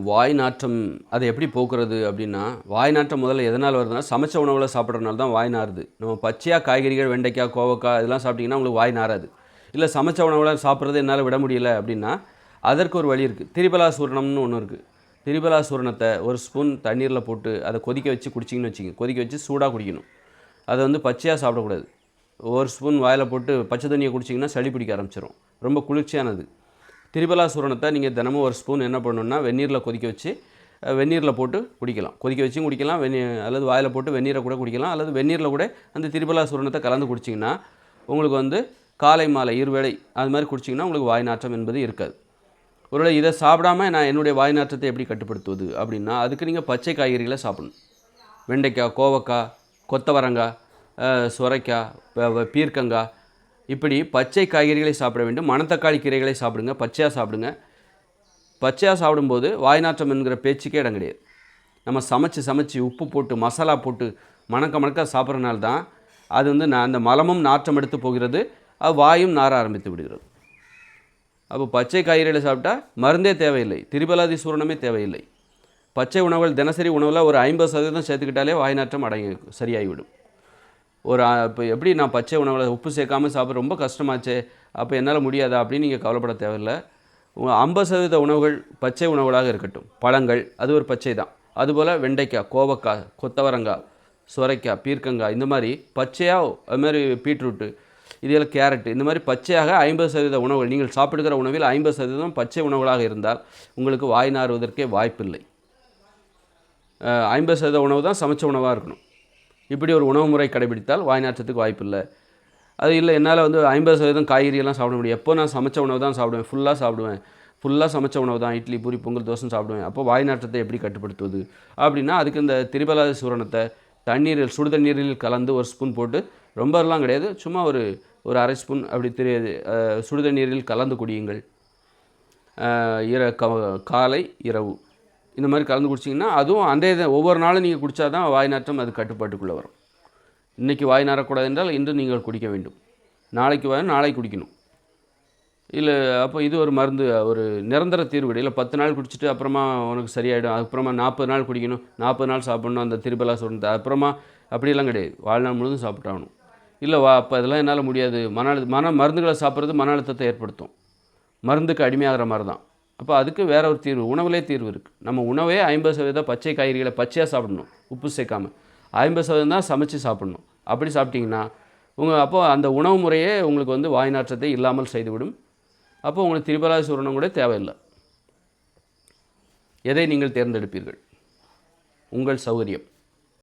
வாய் நாற்றம் அதை எப்படி போக்குறது அப்படின்னா, வாய் நாற்றம் முதல்ல எதனால் வருதுன்னா, சமைச்ச உணவுல சாப்பிட்றதுனால தான் வாய் நாறுது. நம்ம பச்சையா காய்கறிகள், வெண்டைக்காய், கோவக்காய் இதெல்லாம் சாப்பிட்டிங்கன்னா உங்களுக்கு வாய் நாறாது. இல்லை சமைச்ச உணவுல சாப்பிட்றது என்னால் விட முடியல அப்படின்னா, அதற்கு ஒரு வழி இருக்குது. திரிபலா சூரணம்னு ஒன்று இருக்குது. திரிபலா சூரணத்தை ஒரு ஸ்பூன் தண்ணீரில் போட்டு அதை கொதிக்க வச்சு குடிச்சிங்கன்னு வச்சுக்கோங்க. கொதிக்க வச்சு சூடாக குடிக்கணும். அதை வந்து பச்சையாக சாப்பிடக்கூடாது. ஒரு ஸ்பூன் வாயில் போட்டு பச்சை தண்ணியை குடிச்சிங்கன்னா சளி பிடிக்க ஆரம்பிச்சிடும். ரொம்ப குளிர்ச்சியானது. திரிபலா சூரணத்தை நீங்கள் தினமும் ஒரு ஸ்பூன் என்ன பண்ணணுன்னா வெந்நீரில் கொதிக்க வச்சு வெந்நீரில் போட்டு குடிக்கலாம். கொதிக்க வச்சும் குடிக்கலாம், அல்லது வாயில் போட்டு வெந்நீரை கூட குடிக்கலாம், அல்லது வெந்நீரில் கூட அந்த திரிபலா சூரணத்தை கலந்து குடிச்சிங்கன்னா உங்களுக்கு வந்து காலை மாலை இருவேளை அது மாதிரி குடிச்சிங்கன்னா உங்களுக்கு வாய் நாற்றம் என்பது இருக்காது. ஒருவேளை இதை சாப்பிடாமல் நான் என்னுடைய வாய் நாற்றத்தை எப்படி கட்டுப்படுத்துவது அப்படின்னா, அதுக்கு நீங்கள் பச்சை காய்கறிகளை சாப்பிடணும். வெண்டைக்காய், கோவக்காய், கொத்தவரங்காய், சுரைக்காய், பீர்க்கங்காய், இப்படி பச்சை காய்கறிகளை சாப்பிட வேண்டும். மணத்தக்காளி கீரைகளை சாப்பிடுங்க, பச்சையாக சாப்பிடுங்க. பச்சையாக சாப்பிடும்போது வாய் நாற்றம் என்கிற பேச்சுக்கே இடம் கிடையாது. நம்ம சமைச்சு உப்பு போட்டு மசாலா போட்டு மணக்க சாப்பிட்றதுனால தான் அது வந்து அந்த மலமும் நாற்றம் எடுத்து போகிறது, அது வாயும் நார ஆரம்பித்து விடுகிறது. அப்போ பச்சை காய்கறிகளை சாப்பிட்டா மருந்தே தேவையில்லை, திரிபலாதி சூரணமே தேவையில்லை. பச்சை உணவுகள் தினசரி உணவில் ஒரு 50% சேர்த்துக்கிட்டாலே வாய் நாற்றம் சரியாகிவிடும். இப்போ எப்படி நான் பச்சை உணவில் உப்பு சேர்க்காமல் சாப்பிட ரொம்ப கஷ்டமாச்சே, அப்போ என்னால் முடியாதா அப்படின்னு நீங்கள் கவலைப்பட தேவையில்லை. 50% உணவுகள் பச்சை உணவுகளாக இருக்கட்டும். பழங்கள் அது ஒரு பச்சை தான். அதுபோல் வெண்டைக்காய், கோவக்காய், கொத்தவரங்காய், சுரைக்காய், பீர்க்கங்காய் இந்த மாதிரி பச்சையாக, அதுமாதிரி பீட்ரூட்டு, இதில் கேரட்டு, இந்த மாதிரி பச்சையாக 50% உணவுகள் நீங்கள் சாப்பிடுகிற உணவில் 50% பச்சை உணவுகளாக இருந்தால் உங்களுக்கு வாய் நாறுவதற்கே வாய்ப்பில்லை. 50% உணவு தான் சமைச்ச உணவாக இருக்கணும். இப்படி ஒரு உணவு முறை கடைபிடித்தால் வாய் நாற்றத்துக்கு வாய்ப்பில்லை. அது இல்லை என்னால் வந்து 50% காய்கறியெல்லாம் சாப்பிட முடியும், எப்போ நான் சமைச்ச உணவு தான் சாப்பிடுவேன், ஃபுல்லாக சமைச்ச உணவு தான், இட்லி பூரி பொங்கல் தோசை சாப்பிடுவேன், அப்போ வாய் நாற்றத்தை எப்படி கட்டுப்படுத்துவது அப்படின்னா, அதுக்கு இந்த திரிபலா சூரணத்தை சுடு தண்ணீரில் கலந்து ஒரு ஸ்பூன் போட்டு, ரொம்பலாம் கிடையாது, சும்மா ஒரு அரை ஸ்பூன் அப்படி சுடு தண்ணீரில் கலந்து குடியுங்கள். காலை இரவு இந்த மாதிரி கலந்து குடிச்சிங்கன்னா, அதுவும் அன்றைய ஒவ்வொரு நாளும் நீங்கள் குடித்தா தான் வாய் நாற்றம் அது கட்டுப்பாட்டுக்குள்ளே வரும். இன்றைக்கி வாய் நாறக்கூடாது என்றால் இன்று நீங்கள் குடிக்க வேண்டும், நாளைக்கு குடிக்கணும். இல்லை அப்போ இது ஒரு மருந்து, ஒரு நிரந்தர தீர்வு. இல்லை 10 நாள் குடிச்சிட்டு அப்புறமா உனக்கு சரியாயிடும், அதுக்கப்புறமா 40 நாள் குடிக்கணும், 40 நாள் சாப்பிட்ணும் அந்த திரிபலா சூரணத்தை, அப்புறமா அப்படிலாம் கிடையாது, வாழ்நாள் முழுதும் சாப்பிட்டாகணும். இல்லை அப்போ இதெல்லாம் என்னால் முடியாது, மருந்துகளை சாப்பிட்றது மன அழுத்தத்தை ஏற்படுத்தும், மருந்துக்கு அடிமையாகிற மாதிரி தான். அப்போ அதுக்கு வேற ஒரு தீர்வு, உணவுலே தீர்வு இருக்குது. நம்ம உணவே 50% பச்சை காய்கறிகளை பச்சையாக சாப்பிடணும், உப்பு சேர்க்காமல். 50% தான் சமைச்சு சாப்பிடணும். அப்படி சாப்பிட்டிங்கன்னா அப்போ அந்த உணவு முறையே உங்களுக்கு வந்து வாய் நாற்றத்தை இல்லாமல் செய்துவிடும். அப்போ உங்களுக்கு திரிபலா சூரணம் கூட தேவையில்லை. எதை நீங்கள் தேர்ந்தெடுப்பீர்கள்? உங்கள் சௌகரியம்.